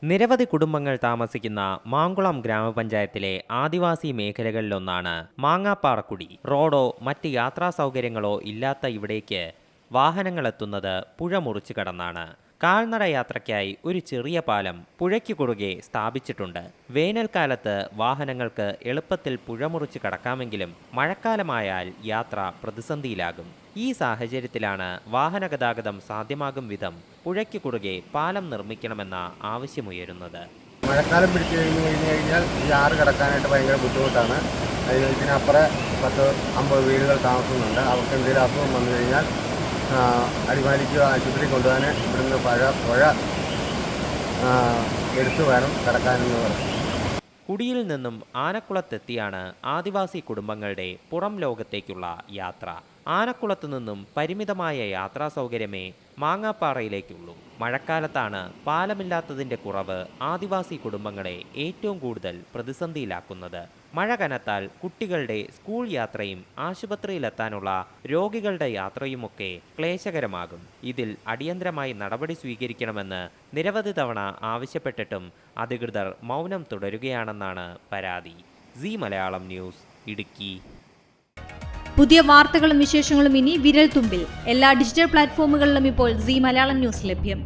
നിരവധി കുടുംബങ്ങൾ താമസിക്കുന്ന മാങ്കുളം ഗ്രാമപഞ്ചായത്തിലെ ആദിവാസി മേഖലകളിലൊന്നാണ് മാങ്ങാപ്പാറക്കുടി. റോഡോ മറ്റ് യാത്രാ സൗകര്യങ്ങളോ ഇല്ലാത്ത ഇവിടേക്ക് വാഹനങ്ങളെത്തുന്നത് പുഴ മുറിച്ചു കടന്നാണ്. കാൽനട യാത്രയ്ക്കായി ഒരു ചെറിയ പാലം പുഴയ്ക്ക് കുറുകെ സ്ഥാപിച്ചിട്ടുണ്ട്. വേനൽക്കാലത്ത് വാഹനങ്ങൾക്ക് എളുപ്പത്തിൽ പുഴ മുറിച്ച് കടക്കാമെങ്കിലും മഴക്കാലമായാൽ യാത്ര പ്രതിസന്ധിയിലാകും. ഈ സാഹചര്യത്തിലാണ് വാഹനഗതാഗതം സാധ്യമാകും വിധം പുഴയ്ക്ക് കുറുകെ പാലം നിർമ്മിക്കണമെന്ന ആവശ്യമുയരുന്നത്. മഴക്കാലം പിടിച്ചു കഴിഞ്ഞാൽ ഈ ആറ് കടക്കാനായിട്ട് ഭയങ്കര ബുദ്ധിമുട്ടാണ്. ഇതിനപ്പുറം 10-50 വീടുകൾ താമസിക്കുന്നുണ്ട്. അവർക്ക് എന്തെങ്കിലും അസുഖം വന്നു കഴിഞ്ഞാൽ അടിമാലിക്ക് ആശുപത്രി കൊണ്ടുപോകാൻ ഇവിടുന്ന് പുഴ എടുത്തു വേണം കടക്കാനെന്ന് പറയും. കുടിയിൽ നിന്നും ആനക്കുളത്തെത്തിയാണ് ആദിവാസി കുടുംബങ്ങളുടെ പുറം ലോകത്തേക്കുള്ള യാത്ര. ആനക്കുളത്തു നിന്നും പരിമിതമായ യാത്രാ സൗകര്യമേ മാങ്ങാപ്പാറയിലേക്കുള്ളൂ. മഴക്കാലത്താണ് പാലമില്ലാത്തതിൻ്റെ കുറവ് ആദിവാസി കുടുംബങ്ങളെ ഏറ്റവും കൂടുതൽ പ്രതിസന്ധിയിലാക്കുന്നത്. മഴ കനത്താൽ കുട്ടികളുടെ സ്കൂൾ യാത്രയും ആശുപത്രിയിലെത്താനുള്ള രോഗികളുടെ യാത്രയുമൊക്കെ ക്ലേശകരമാകും. ഇതിൽ അടിയന്തരമായി നടപടി സ്വീകരിക്കണമെന്ന് നിരവധി തവണ ആവശ്യപ്പെട്ടിട്ടും അധികൃതർ മൗനം തുടരുകയാണെന്നാണ് പരാതി. സീ മലയാളം ന്യൂസ്, ഇടുക്കി. പുതിയ വാർത്തകളും വിശേഷങ്ങളും ഇനി വിരൽ തുമ്പിൽ. എല്ലാ ഡിജിറ്റൽ പ്ലാറ്റ്ഫോമുകളിലും ഇപ്പോൾ സീ മലയാളം ന്യൂസ് ലഭ്യം.